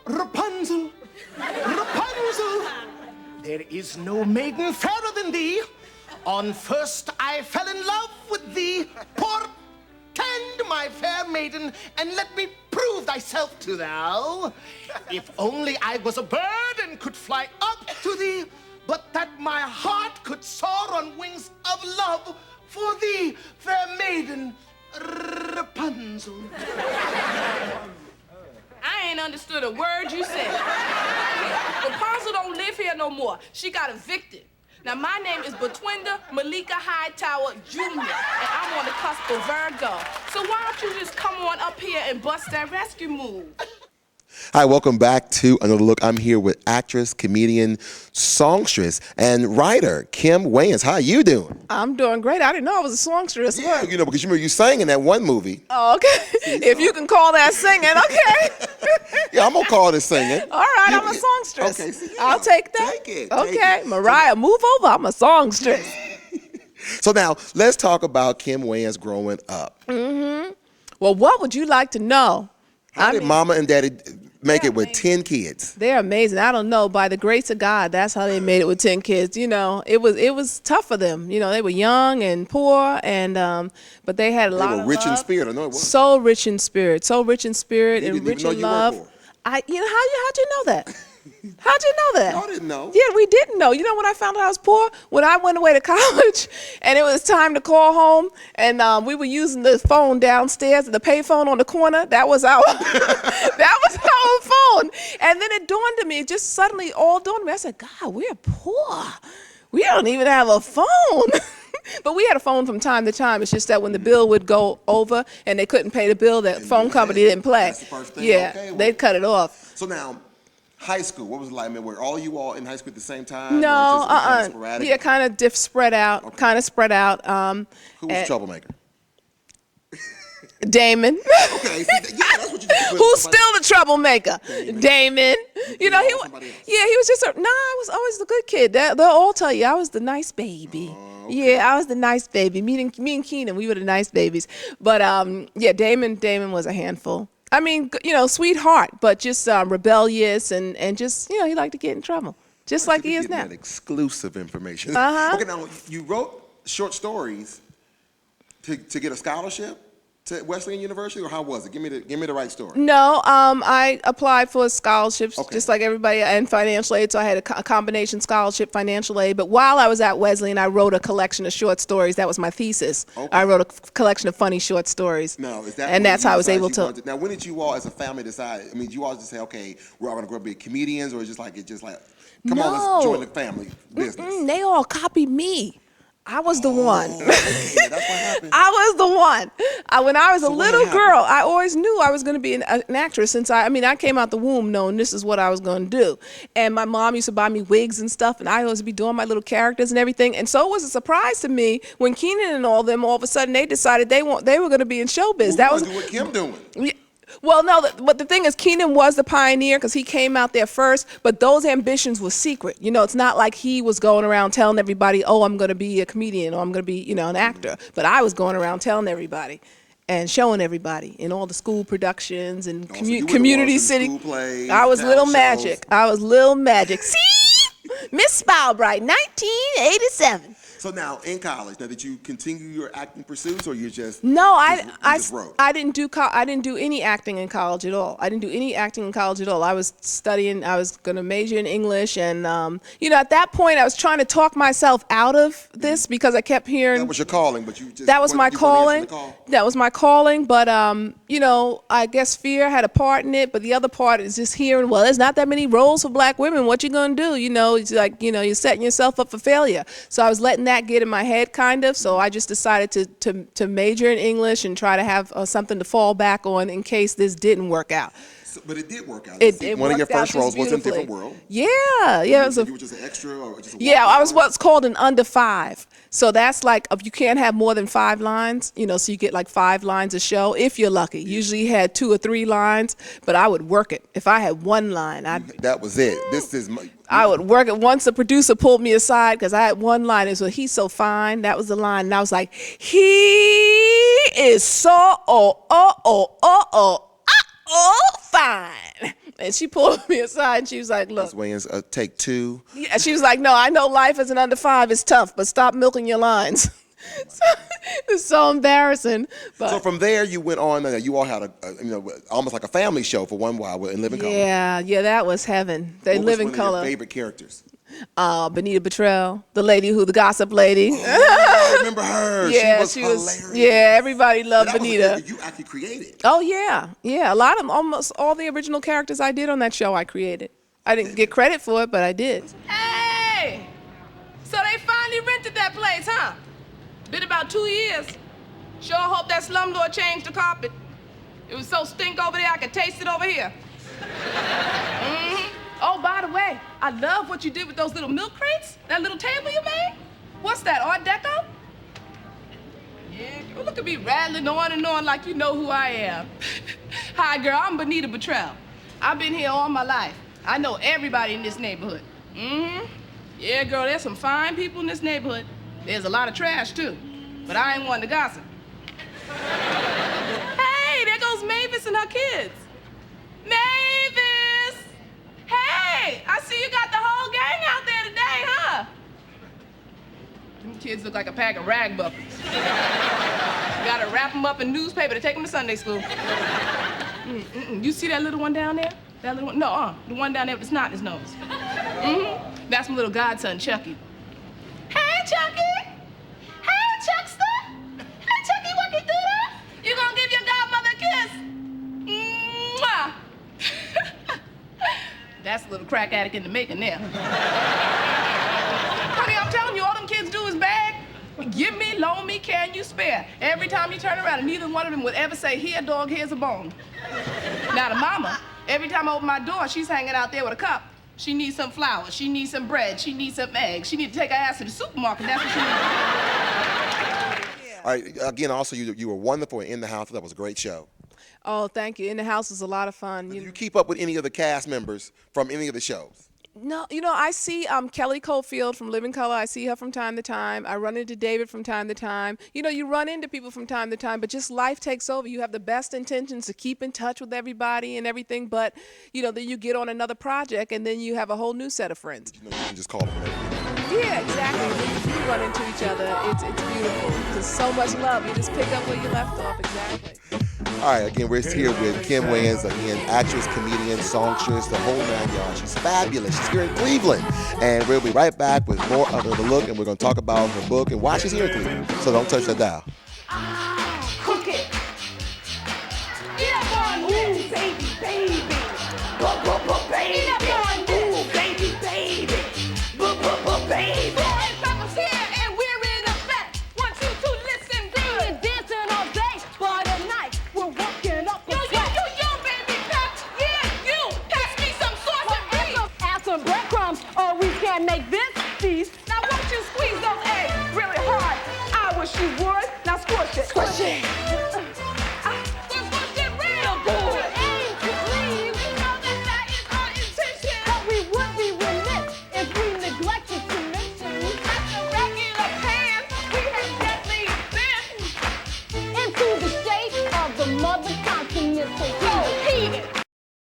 Rapunzel, Rapunzel, there is no maiden fairer than thee. On first I fell in love with thee. Portend, my fair maiden, and let me prove thyself to thou. If only I was a bird and could fly up to thee, but that my heart could soar on wings of love for thee, fair maiden, Rapunzel. I ain't understood a word you said. Rapunzel don't live here no more. She got evicted. Now, my name is Betwinda Malika Hightower Jr., and I'm on the cusp of Virgo. So why don't you just come on up here and bust that rescue move? Hi, welcome back to Another Look. I'm here with actress, comedian, songstress, and writer Kim Wayans. How you doing? I'm doing great. I didn't know I was a songstress. Yeah, you know, because you remember you sang in that one movie. Oh, okay. If you can call that singing, okay. Yeah, I'm going to call this singing. All right, I'm a songstress. Okay, see, yeah. I'll take that. Take it. Okay, Mariah, move over. I'm a songstress. So now, let's talk about Kim Wayans growing up. Well, what would you like to know? How did Mama and Daddy make it with 10 kids? They're amazing. I don't know. By the grace of God, that's how they made it with 10 kids. You know, it was tough for them. You know, they were young and poor, and but they had a lot of love. They were rich in spirit. I know it was. So rich in spirit. So rich in spirit They and didn't rich even in know you love. worked for 'em. How'd you know that? How'd you know that? Y'all didn't know. Yeah, we didn't know. You know when I found out I was poor? When I went away to college and it was time to call home and we were using the phone downstairs, the pay phone on the corner. That was our that was our phone. And then it dawned on me, it just suddenly all dawned on me. I said, God, we're poor. We don't even have a phone. But we had a phone from time to time. It's just that when the bill would go over and they couldn't pay the bill, that phone company didn't play. That's the first thing. Yeah, Okay, well, they'd cut it off. So now, high school, what was it like? I mean, were all you all in high school at the same time? No, Or just kind of sporadic? yeah, kind of spread out, Okay. kind of spread out. Who was the troublemaker? Damon. Okay, see, yeah, that's what you did. Who's still the troublemaker? Damon. You know, Somebody else. yeah, he was just I was always the good kid. They'll all tell you I was the nice baby. Okay. Yeah, I was the nice baby. Me and Keenan, we were the nice babies. But yeah, Damon was a handful. I mean, you know, sweetheart, but just rebellious and just, you know, he liked to get in trouble, just like he is now. That exclusive information. Uh-huh. Okay, now you wrote short stories to get a scholarship to Wesleyan University, or how was it? Give me the right story. No, I applied for scholarships Okay. just like everybody and financial aid. So I had a combination scholarship, financial aid. But while I was at Wesleyan, I wrote a collection of short stories. That was my thesis. Okay. I wrote a collection of funny short stories. Now, is that and that's how I was able to. Now, when did you all, as a family, decide? I mean, did you all just say, okay, we're all going to grow up be comedians, or just like come on, let's join the family business? They all copied me. I was the one. Okay, that's what happened. I was the one. When I was a what little happened? girl, I always knew I was going to be an actress since I came out the womb knowing this is what I was going to do. And my mom used to buy me wigs and stuff, and I always be doing my little characters and everything. And so it was a surprise to me when Keenan and all them, all of a sudden, they decided they were going to be in showbiz. Well, That we was wanna do what Kim doing. Well, no, but the thing is, Keenan was the pioneer because he came out there first, but those ambitions were secret. You know, it's not like he was going around telling everybody, oh, I'm going to be a comedian or I'm going to be, you know, an actor. But I was going around telling everybody and showing everybody in all the school productions and so you were the community ones in city. school plays, I was talent Little shows. Magic. I was Little Magic. See? Miss Spowbright, 1987. So now, in college, now did you continue your acting pursuits, or you just No, just wrote? I didn't do any acting in college at all. I didn't do any acting in college at all. I was studying. I was going to major in English, and you know, at that point, I was trying to talk myself out of this because I kept hearing That was your calling, but you just that was my you weren't answering calling. the call? That was my calling, but you know, I guess fear had a part in it. But the other part is just hearing, well, there's not that many roles for black women. What you gonna do? You know, it's like, you know, you're setting yourself up for failure. So I was letting that get in my head, kind of. So I just decided to major in English and try to have something to fall back on in case this didn't work out. But it did work out. It One of your worked out first roles just was in Different beautifully. World. Yeah. It was You were just an extra, or just a Yeah, I was walk-on? what's called an under 5. So that's like, if you can't have more than 5 lines, you know, so you get like 5 lines a show, if you're lucky. Usually you had 2 or 3 lines, but I would work it. If I had 1 line, That was it. This is my, I would work it. Once the producer pulled me aside because I had 1 line. It was, he's so fine. That was the line. And I was like, he is so fine. And she pulled me aside and she was like, look. Ms. Wayans, take 2. Yeah, she was like, no, I know life as an under 5 is tough, but stop milking your lines. So, it's so embarrassing. But So from there, you went on. You all had almost like a family show for one while in Living Color. yeah, that was heaven. They What live was in one of color. your favorite characters? Benita Bottrell, the lady the gossip lady. I remember her. Yeah, she was hilarious. Yeah, everybody loved That was a Benita. character you actually created. Oh yeah. Almost all the original characters I did on that show I created. I didn't get credit for it, but I did. Hey! So they finally rented that place, huh? Been about 2 years. Sure hope that slumlord changed the carpet. It was so stink over there, I could taste it over here. Oh, by the way, I love what you did with those little milk crates. That little table you made. What's that, Art Deco? Yeah, girl, look at me rattling on and on like you know who I am. Hi, girl, I'm Benita Bottrell. I've been here all my life. I know everybody in this neighborhood. Yeah, girl, there's some fine people in this neighborhood. There's a lot of trash, too. But I ain't one to gossip. Hey, there goes Mavis and her kids. Mavis! Hey, I see you got the whole gang out there today, huh? Them kids look like a pack of rag buffers. Gotta wrap them up in newspaper to take them to Sunday school. You see that little one down there? That little one? No, the one down there with the snot in his nose. That's my little godson, Chucky. Hey, Chucky! Hey, Chuckster! Hey, Chucky, what you do that? You gonna give your godmother a kiss? Mwah! That's a little crack addict in the making there. Honey, I'm telling you, all them kids do is beg. Give me, loan me, can you spare? Every time you turn around, and neither one of them would ever say, here, dog, here's a bone. Now, the mama, every time I open my door, she's hanging out there with a cup. She needs some flour, she needs some bread, she needs some eggs. She needs to take her ass to the supermarket, that's what she needs. All right. Again, also, you were wonderful in The House. That was a great show. Oh, thank you. In the House is a lot of fun. Did you keep up with any of the cast members from any of the shows? No, I see Kelly Caulfield from Living Color. I see her from time to time. I run into David from time to time. You run into people from time to time, but just life takes over. You have the best intentions to keep in touch with everybody and everything, but, then you get on another project, and then you have a whole new set of friends. You can just call them. Yeah, exactly. When you do run into each other, it's beautiful. There's so much love. You just pick up where you left off, exactly. All right, again, we're here with Kim Wayans, again, actress, comedian, songstress, the whole 9 yards. She's fabulous. She's here in Cleveland. And we'll be right back with more of The Look, and we're going to talk about her book and why she's here in Cleveland. So don't touch that dial. Cook it. Yeah, boy, ooh, baby, baby. Baby. Ooh, baby, baby. Baby. Boy, Papa's here and we're in effect. 1, 2, 2, listen good. We're dancing all day, but at night we're working up a sweat. Yo, baby Pep. Yeah, you. Pass me some sauce and grease. Add some breadcrumbs or we can't make this feast. Now won't you squeeze those eggs really hard? I wish you would.